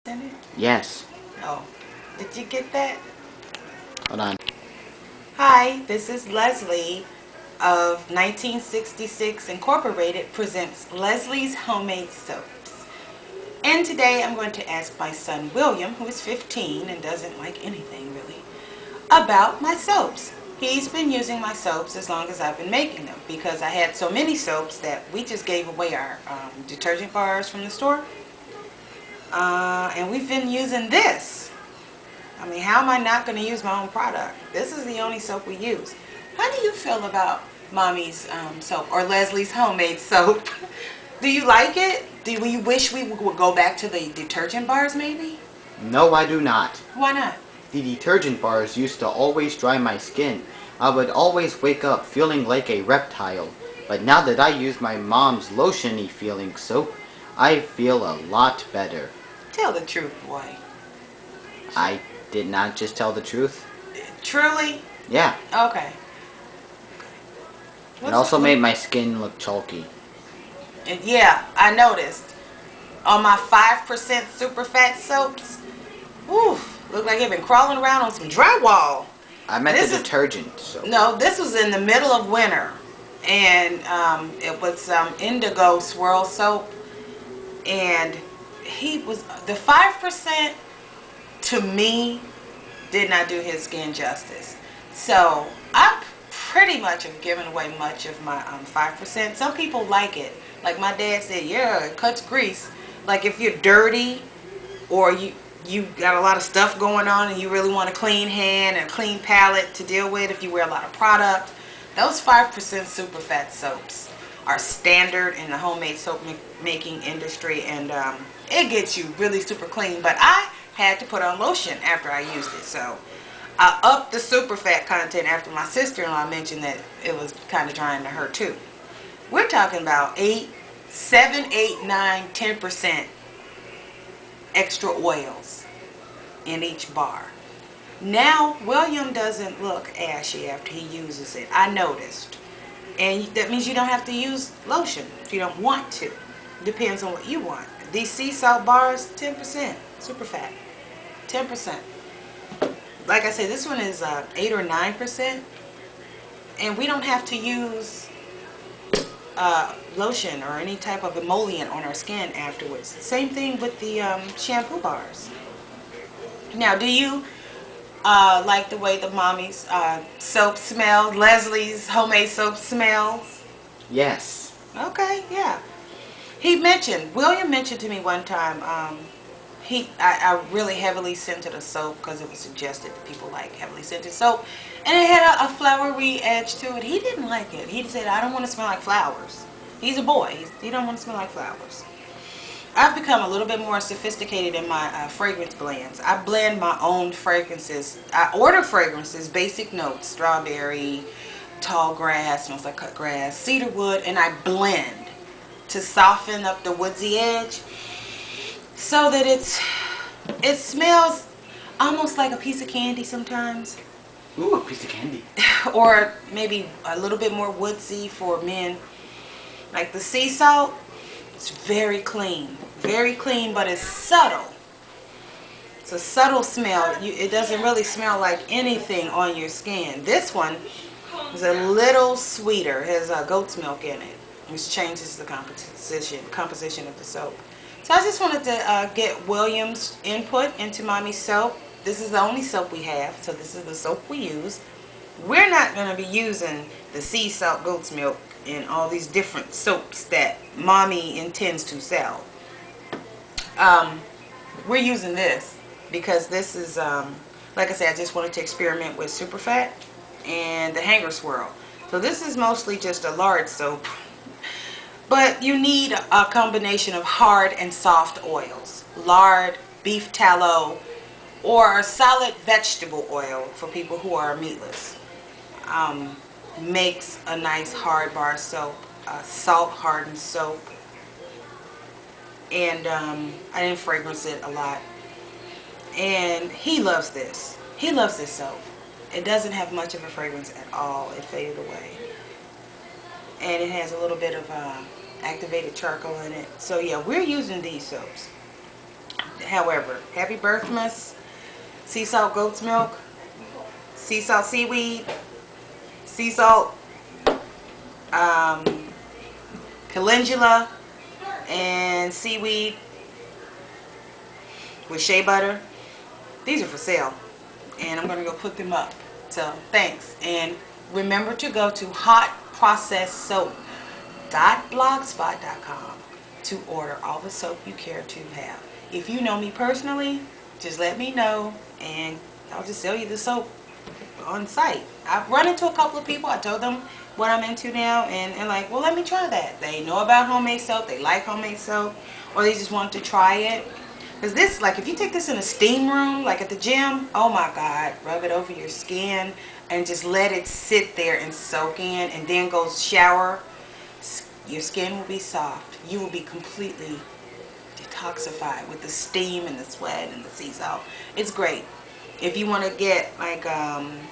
in it? Yes. Oh, did you get that? Hold on. Hi, this is Leslie of 1966 Incorporated presents Leslie's Homemade Soaps. And today I'm going to ask my son William, who is 15 and doesn't like anything really, about my soaps. He's been using my soaps as long as I've been making them because I had so many soaps that we just gave away our detergent bars from the store. And we've been using this. I mean, how am I not going to use my own product? This is the only soap we use. How do you feel about Mommy's soap or Leslie's homemade soap? Do you like it? Do you wish we would go back to the detergent bars maybe? No, I do not. Why not? The detergent bars used to always dry my skin. I would always wake up feeling like a reptile. But now that I use my mom's lotion-y feeling soap, I feel a lot better. Tell the truth, boy. I did not just tell the truth. Truly? Yeah. Okay. It also made my skin look chalky. And yeah, I noticed. On my 5% super fat soaps, oof, look like I've been crawling around on some drywall. I meant the detergent soap. No, this was in the middle of winter. And it was indigo swirl soap. And he was, the 5% to me did not do his skin justice. So I pretty much have given away much of my 5%. Some people like it. Like my dad said, yeah, it cuts grease. Like if you're dirty or you got a lot of stuff going on and you really want a clean hand and a clean palette to deal with if you wear a lot of product, those 5% super fat soaps are standard in the homemade soap making industry, and it gets you really super clean. But I had to put on lotion after I used it, so I upped the super fat content after my sister-in-law mentioned that it was kind of drying to her too. We're talking about 7, 8, 9, 10% extra oils in each bar. Now William doesn't look ashy after he uses it. I noticed. And that means you don't have to use lotion if you don't want to. Depends on what you want. These sea salt bars, 10% super fat. 10%. Like I said, this one is 8 or 9%. And we don't have to use lotion or any type of emollient on our skin afterwards. Same thing with the shampoo bars. Now, do you like the way the Mommy's soap smells? Leslie's homemade soap smells? Yes. Okay, yeah. William mentioned to me one time, I really heavily scented a soap because it was suggested that people like heavily scented soap. And it had a flowery edge to it. He didn't like it. He said, I don't want to smell like flowers. He's a boy. He don't want to smell like flowers. I've become a little bit more sophisticated in my fragrance blends. I blend my own fragrances. I order fragrances, basic notes, strawberry, tall grass, smells like cut grass, cedarwood, and I blend to soften up the woodsy edge so that it smells almost like a piece of candy sometimes. Ooh, a piece of candy. Or maybe a little bit more woodsy for men. Like the sea salt, it's very clean, but it's subtle. It's a subtle smell. It doesn't really smell like anything on your skin. This one is a little sweeter. It has goat's milk in it, which changes the composition of the soap. So I just wanted to get William's input into Mommy's soap. This is the only soap we have, so this is the soap we use. We're not going to be using the sea salt, goat's milk, and all these different soaps that Mommy intends to sell. We're using this because this is, like I said, I just wanted to experiment with super fat and the hanger swirl. So this is mostly just a lard soap. But you need a combination of hard and soft oils. Lard, beef tallow, or solid vegetable oil for people who are meatless. Makes a nice hard bar soap, salt hardened soap. And I didn't fragrance it a lot. And he loves this. He loves this soap. It doesn't have much of a fragrance at all. It faded away. And it has a little bit of activated charcoal in it. So yeah, we're using these soaps. however, Happy Birthmas, sea salt goat's milk, sea salt seaweed, sea salt calendula, and seaweed with shea butter. These are for sale, and I'm gonna go put them up. So thanks, and remember to go to hotprocessedsoap.blogspot.com to order all the soap you care to have. If you know me personally, just let me know, and I'll just sell you the soap on site. I've run into a couple of people. I told them what I'm into now, and they're like, well, let me try that. They know about homemade soap, they like homemade soap, or they just want to try it. Because this, like, if you take this in a steam room, like at the gym, oh my God, rub it over your skin and just let it sit there and soak in, and then go shower. Your skin will be soft. You will be completely detoxified with the steam and the sweat and the sea salt. It's great. If you want to get like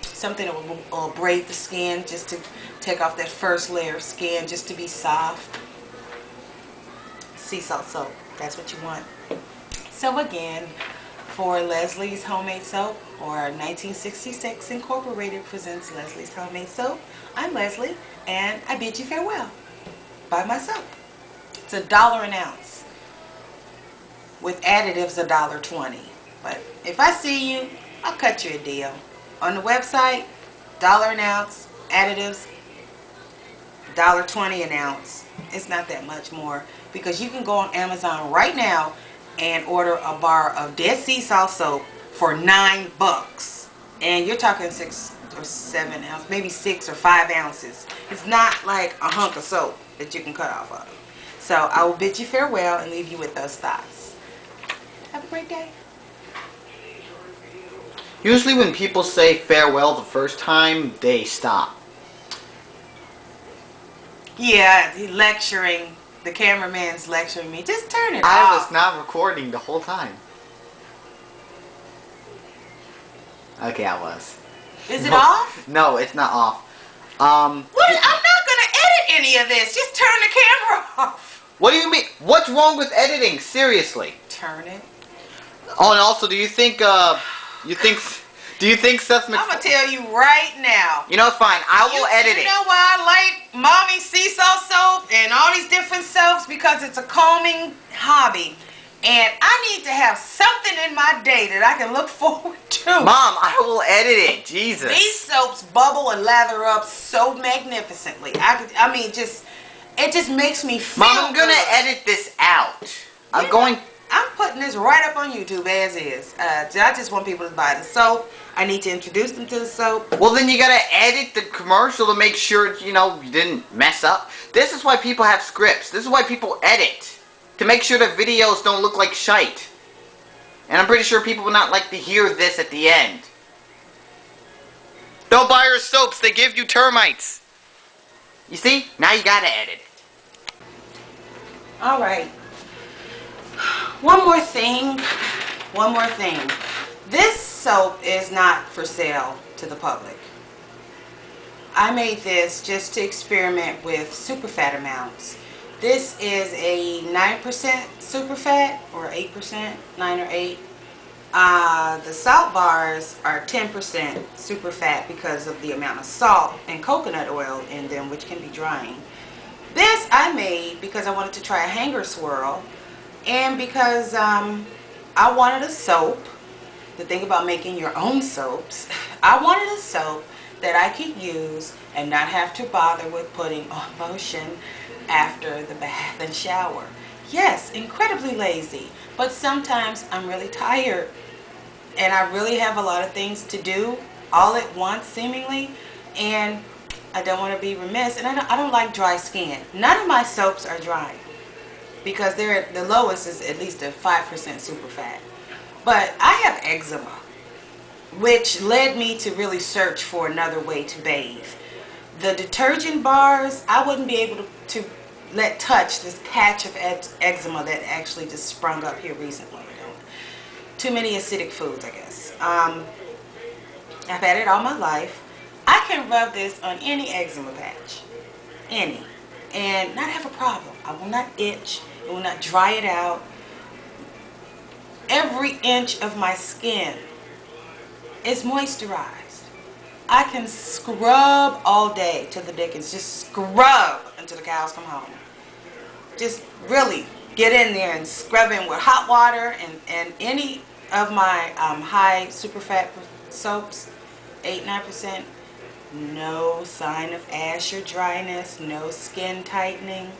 something that will abrade the skin, just to take off that first layer of skin, just to be soft, sea salt soap, that's what you want. So again, for Leslie's Homemade Soap, or 1966 Incorporated presents Leslie's Homemade Soap, I'm Leslie, and I bid you farewell. Buy my soap. It's $1 an ounce. With additives, $1.20. But if I see you, I'll cut you a deal. On the website, $1 an ounce, additives, $1.20 an ounce. It's not that much more, because you can go on Amazon right now and order a bar of dead sea salt soap for $9, and you're talking 6 or 7 ounces, maybe 6 or 5 ounces. It's not like a hunk of soap that you can cut off of. So I will bid you farewell and leave you with those thoughts. Have a great day. Usually when people say farewell the first time, they stop. Yeah, he lecturing. The cameraman's lecturing me. Just turn it off. I was not recording the whole time. Okay, I was. Is it off? No, it's not off. What? I'm not gonna edit any of this. Just turn the camera off. What do you mean? What's wrong with editing? Seriously. Turn it. Oh, and also, do you think Seth I'm gonna tell you right now. You know, fine. I will edit it. You know why I like Mommy's sea salt soap and all these different soaps? Because it's a calming hobby. And I need to have something in my day that I can look forward to. Mom, I will edit it. Jesus. These soaps bubble and lather up so magnificently. It just makes me feel Mom, I'm gonna good. edit this out. I'm putting this right up on YouTube as is. I just want people to buy the soap. I need to introduce them to the soap. Well, then you gotta edit the commercial to make sure, you didn't mess up. This is why people have scripts. This is why people edit. To make sure the videos don't look like shite. And I'm pretty sure people will not like to hear this at the end. Don't buy your soaps. They give you termites. You see? Now you gotta edit it. Alright. One more thing. This soap is not for sale to the public. I made this just to experiment with superfat amounts. This is a 9% superfat, or 8%, 9 or 8. The salt bars are 10% superfat because of the amount of salt and coconut oil in them, which can be drying. This I made because I wanted to try a hanger swirl, and because I wanted a soap. The thing about making your own soaps, I wanted a soap that I could use and not have to bother with putting on lotion after the bath and shower. Yes, incredibly lazy, but sometimes I'm really tired and I really have a lot of things to do all at once seemingly, and I don't want to be remiss, and I don't like dry skin. None of my soaps are dry because the lowest is at least a 5% superfat. But I have eczema, which led me to really search for another way to bathe. The detergent bars, I wouldn't be able to let touch this patch of eczema that actually just sprung up here recently. Too many acidic foods, I guess. I've had it all my life. I can rub this on any eczema patch, any, and not have a problem. I will not itch. It will not dry it out. every inch of my skin is moisturized. I can scrub all day to the dickens. Just scrub until the cows come home. Just really get in there and scrub in with hot water and any of my high super fat soaps, 8-9%. No sign of ash or dryness, no skin tightening.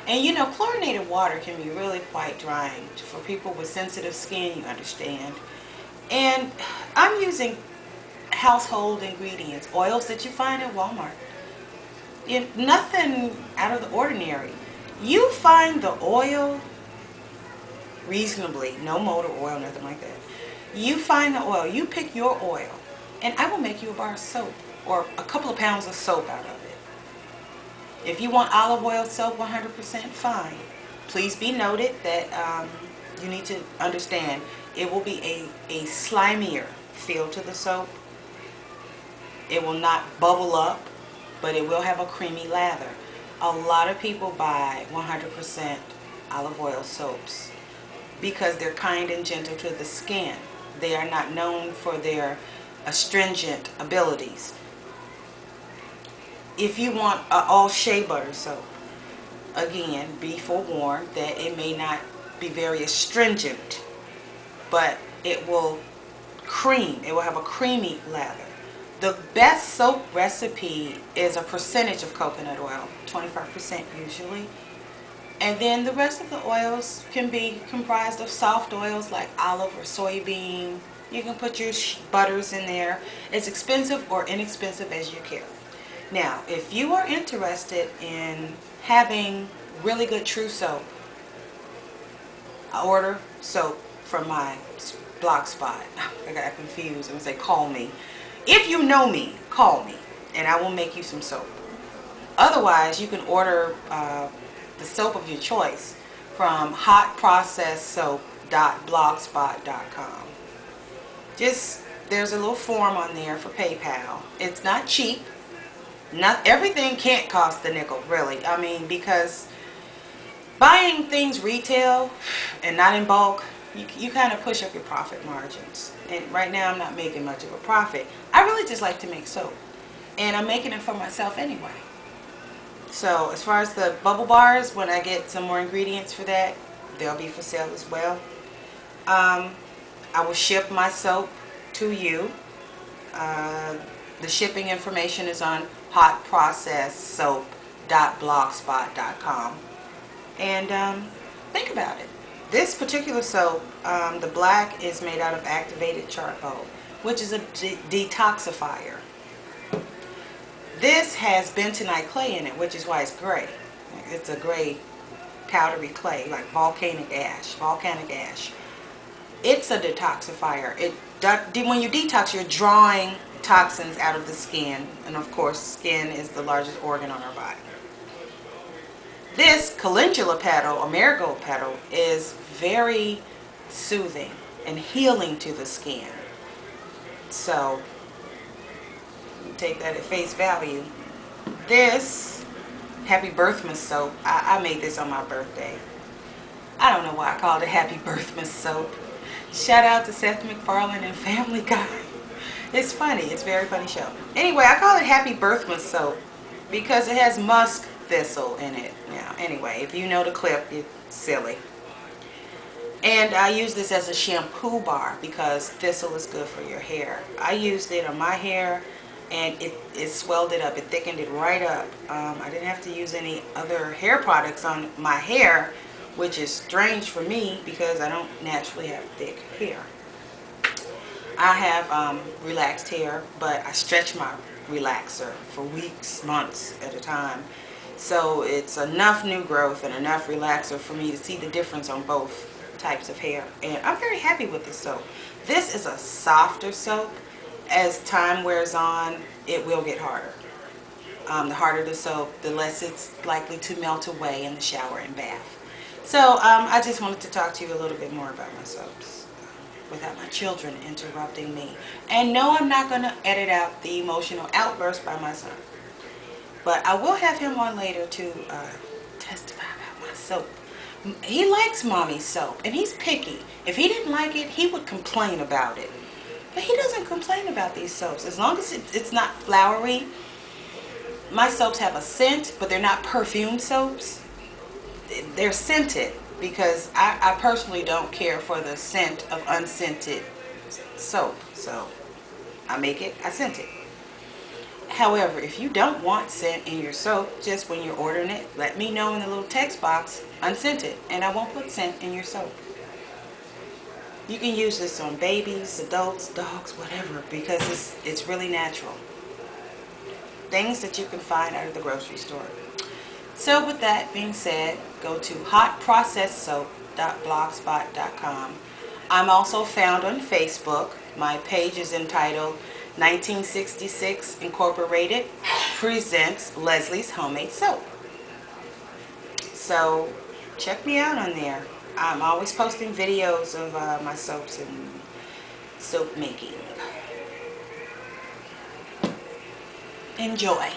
And you know, chlorinated water can be really quite drying. For people with sensitive skin, you understand. And I'm using household ingredients, oils that you find at Walmart. Nothing out of the ordinary. You find the oil reasonably, no motor oil, nothing like that. You find the oil, you pick your oil, and I will make you a bar of soap or a couple of pounds of soap out of it. If you want olive oil soap, 100% fine. Please be noted that you need to understand it will be a slimier feel to the soap. It will not bubble up, but it will have a creamy lather. A lot of people buy 100% olive oil soaps because they're kind and gentle to the skin. They are not known for their astringent abilities. If you want an all shea butter soap, again, be forewarned that it may not be very astringent, but it will cream. It will have a creamy lather. The best soap recipe is a percentage of coconut oil, 25% usually. And then the rest of the oils can be comprised of soft oils like olive or soybean. You can put your butters in there. It's expensive or inexpensive as you care. Now, if you are interested in having really good true soap, I order soap from my blog spot. I got confused. I'm going to say call me. If you know me, call me and I will make you some soap. Otherwise, you can order the soap of your choice from hotprocessedsoap.blogspot.com. There's a little form on there for PayPal. It's not cheap. Not everything can't cost a nickel, really. I mean, because buying things retail and not in bulk, you kind of push up your profit margins. And right now I'm not making much of a profit. I really just like to make soap. And I'm making it for myself anyway. So as far as the bubble bars, when I get some more ingredients for that, they'll be for sale as well. I will ship my soap to you. The shipping information is on hotprocessedsoap.blogspot.com. And think about it. This particular soap, the black, is made out of activated charcoal, which is a detoxifier. This has bentonite clay in it, which is why it's gray. It's a gray powdery clay, like volcanic ash. It's a detoxifier. When you detox, you're drawing toxins out of the skin, and of course, skin is the largest organ on our body. This calendula petal or marigold petal is very soothing and healing to the skin. So take that at face value. This Happy Birthmas soap, I made this on my birthday. I don't know why I called it Happy Birthmas soap. Shout out to Seth MacFarlane and Family Guy. It's funny. It's a very funny show. Anyway, I call it Happy Birthmas soap because it has musk thistle in it. Now, anyway, if you know the clip, it's silly. And I use this as a shampoo bar because thistle is good for your hair. I used it on my hair and it swelled it up. It thickened it right up. I didn't have to use any other hair products on my hair, which is strange for me because I don't naturally have thick hair. I have relaxed hair, but I stretch my relaxer for weeks, months at a time. So it's enough new growth and enough relaxer for me to see the difference on both types of hair. And I'm very happy with this soap. This is a softer soap. As time wears on, it will get harder. The harder the soap, the less it's likely to melt away in the shower and bath. So I just wanted to talk to you a little bit more about my soaps without my children interrupting me. And no, I'm not going to edit out the emotional outburst by my son. But I will have him on later to testify about my soap. He likes mommy's soap, and he's picky. If he didn't like it, he would complain about it. But he doesn't complain about these soaps. As long as it's not flowery. My soaps have a scent, but they're not perfume soaps. They're scented because I personally don't care for the scent of unscented soap. So I make it, I scent it. However, if you don't want scent in your soap, just when you're ordering it, let me know in the little text box, unscented, and I won't put scent in your soap. You can use this on babies, adults, dogs, whatever, because it's really natural. Things that you can find out of the grocery store. So with that being said, go to hotprocessedsoap.blogspot.com. I'm also found on Facebook. My page is entitled 1966 Incorporated presents Leslie's Homemade Soap. So check me out on there. I'm always posting videos of my soaps and soap making. Enjoy.